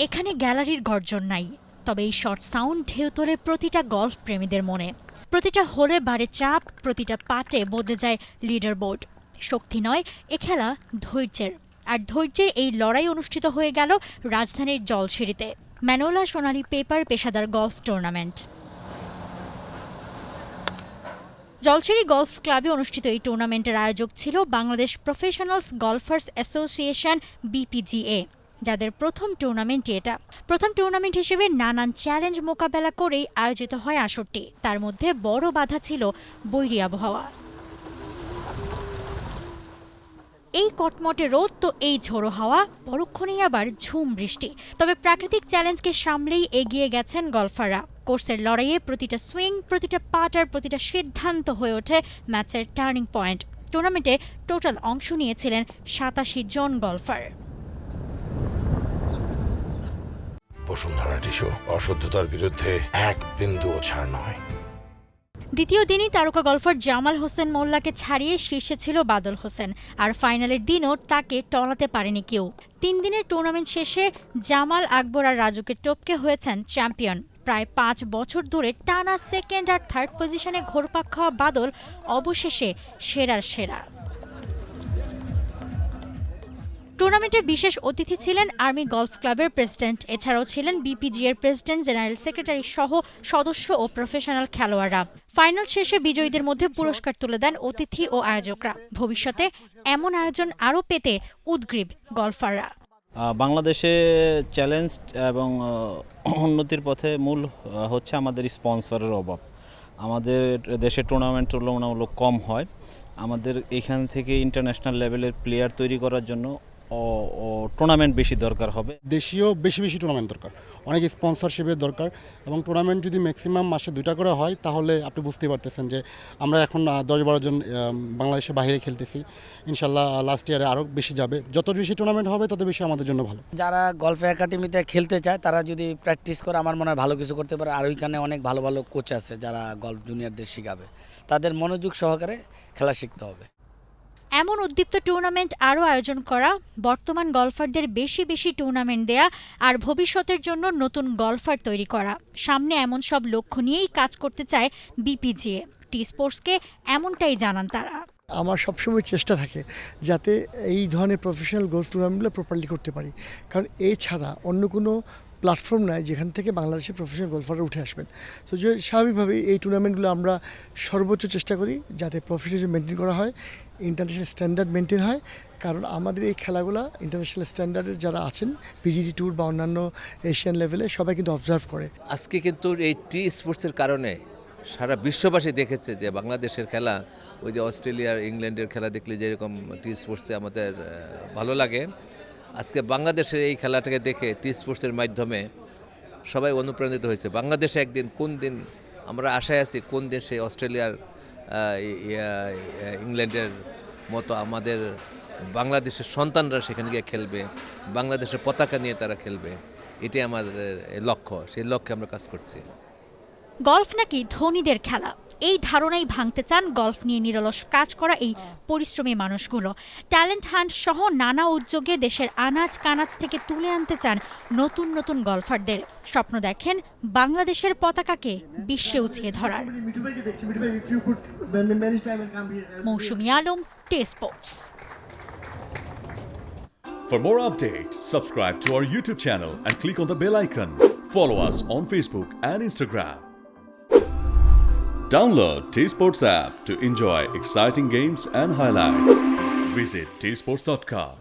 এখানে গ্যালারির গর্জন নাই, তবে এই শর্ট সাউন্ড ঢেউ তোলে প্রতিটা গলফ প্রেমীদের মনে। প্রতিটা হোলে বাড়ে চাপ, প্রতিটা পাটে বদলে যায় লিডার বোর্ড। শক্তি নয়, এ খেলা ধৈর্যের। আর ধৈর্যের এই লড়াই অনুষ্ঠিত হয়ে গেল রাজধানীর জলছিঁড়িতে। ম্যানোলা সোনালী পেপার পেশাদার গলফ টুর্নামেন্ট। জলছিঁড়ি গলফ ক্লাবে অনুষ্ঠিত এই টুর্নামেন্টের আয়োজক ছিল বাংলাদেশ প্রফেশনালস গলফার্স অ্যাসোসিয়েশন বিপিজিএ, যাদের প্রথম টুর্নামেন্ট এটা। প্রথম টুর্নামেন্ট হিসেবে নানান চ্যালেঞ্জ মোকাবেলা করেই আয়োজিত হয় আসরটি। তার মধ্যে বড় বাধা ছিল বৈরী আবহাওয়া। এই কটমটে রোদ তো এই ঝোড়ো হাওয়া, পরক্ষণেই আবার ঝুম বৃষ্টি। তবে প্রাকৃতিক চ্যালেঞ্জকে সামলেই এগিয়ে গেছেন গলফাররা। কোর্সের লড়াইয়ে প্রতিটা সুইং, প্রতিটা পাট আর প্রতিটা সিদ্ধান্ত হয়ে ওঠে ম্যাচের টার্নিং পয়েন্ট। টুর্নামেন্টে টোটাল অংশ নিয়েছিলেন ৮৭ জন গলফার। বসুন্ধরা টিস্যু, অশুদ্ধতার বিরুদ্ধে এক বিন্দুও ছাড় নয়। দ্বিতীয় দিনই তারকা গলফার জামাল হোসেন মোল্লাকে ছাড়িয়ে শীর্ষে ছিল বাদল হোসেন, আর ফাইনালের দিনও তাকে টলাতে পারেনি কেউ। ৩ দিনের টুর্নামেন্ট শেষে জামাল, আকবর আর রাজুকে টপকে হয়েছেন চ্যাম্পিয়ন। প্রায় ৫ বছর ধরে টানা সেকেন্ড আর থার্ড পজিশনে ঘোরপাক খাওয়া বাদল অবশেষে সেরার সেরা। টুর্নামেন্টে বিশেষ অতিথি ছিলেন আর্মি গলফ ক্লাবের প্রেসিডেন্ট। এছাড়াও ছিলেন বিপিজি এর প্রেসিডেন্ট, জেনারেল সেক্রেটারি সহ সদস্য ও প্রফেশনাল খেলোয়াড়রা। ফাইনাল শেষে বিজয়ীদের মধ্যে পুরস্কার তুলে দেন অতিথি ও আয়োজকরা। ভবিষ্যতে এমন আয়োজন আরও পেতে উদগ্রীব গলফাররা। বাংলাদেশে চ্যালেঞ্জ এবং উন্নতির পথে মূল হচ্ছে আমাদের স্পন্সরের অভাব। আমাদের দেশে টুর্নামেন্ট তুলনামূলক কম হয়। আমাদের এখান থেকে ইন্টারন্যাশনাল লেভেলের প্লেয়ার তৈরি করার জন্য টুর্নামেন্ট বেশি দরকার হবে। দেশীয় বেশি টুর্নামেন্ট দরকার, অনেক স্পন্সরশিপের দরকার, এবং টুর্নামেন্ট যদি ম্যাক্সিমাম মাসে 2টা করে হয় তাহলে আপনি বুঝতেই পারতেছেন যে আমরা এখন 10-12 জন বাংলাদেশে বাইরে খেলতেছি। ইনশাল্লাহ লাস্ট ইয়ারে আরও বেশি যাবে। যত বেশি টুর্নামেন্ট হবে তত বেশি আমাদের জন্য ভালো। যারা গলফ একাডেমিতে খেলতে চায় তারা যদি প্র্যাকটিস করে আমার মনে হয় ভালো কিছু করতে পারে। আর ওইখানে অনেক ভালো ভালো কোচ আছে যারা গলফ জুনিয়রদের শেখাবে। তাদের মনোযোগ সহকারে খেলা শিখতে হবে। এমন উদ্দীপ্ত টুর্নামেন্ট আরও আয়োজন করা, বর্তমান গলফারদের বেশি টুর্নামেন্ট দেয়া আর ভবিষ্যতের জন্য নতুন গলফার তৈরি করা, সামনে এমন সব লক্ষ্য নিয়েই কাজ করতে চায় বিপিজিএ। টি স্পোর্টসকে এমনটাই জানান তারা। আমার সবসময় চেষ্টা থাকে যাতে এই ধরনের প্রফেশনাল গলফ টুর্নামেন্টগুলো প্রপারলি করতে পারি, কারণ এছাড়া অন্য কোনো প্ল্যাটফর্ম নাই যেখান থেকে বাংলাদেশের প্রফেশনাল গলফাররা উঠে আসবেন। তো যে স্বাভাবিকভাবেই এই টুর্নামেন্টগুলো আমরা সর্বোচ্চ চেষ্টা করি যাতে প্রফেশনালিজম মেনটেন করা হয়, ইন্টারন্যাশনাল স্ট্যান্ডার্ড মেনটেন হয়। কারণ আমাদের এই খেলাগুলো ইন্টারন্যাশনাল স্ট্যান্ডার্ডের যারা আছেন পিজিডি ট্যুর বা অন্যান্য এশিয়ান লেভেলে সবাই কিন্তু অবজার্ভ করে। আজকে কিন্তু এই টি স্পোর্টসের কারণে সারা বিশ্ববাসী দেখেছে যে বাংলাদেশের খেলা, ওই যে অস্ট্রেলিয়ার ইংল্যান্ডের খেলা দেখলে যেরকম টি স্পোর্টসে আমাদের ভালো লাগে, আজকে বাংলাদেশের এই খেলাটাকে দেখে টি স্পোর্টসের মাধ্যমে সবাই অনুপ্রাণিত হয়েছে। বাংলাদেশে একদিন কোন দিন আমরা আশায় আছি, কোন দিন সেই অস্ট্রেলিয়ার ইংল্যান্ডের মতো আমাদের বাংলাদেশের সন্তানরা সেখানে গিয়ে খেলবে, বাংলাদেশের পতাকা নিয়ে তারা খেলবে। এটাই আমাদের লক্ষ্য, সেই লক্ষ্যে আমরা কাজ করছি। গলফ নাকি ধনীদের খেলা, এই ধারণাই ভাঙতে চান গলফ নিয়ে নিরলস কাজ করা এই পরিশ্রমী মানুষগুলো। ট্যালেন্ট হান্ট সহ নানা উদ্যোগে দেশের আনাজ কানাজ থেকে তুলে আনতে চান নতুন গলফারদের। স্বপ্ন দেখেন বাংলাদেশের পতাকাকে বিশ্বে উঁচিয়ে ধরার। মৌসুমী Alam, T Sports. For more updates, subscribe to our YouTube channel and click on the bell icon. Follow us on Facebook and Instagram. Download T Sports app to enjoy exciting games and highlights. Visit tsports.com.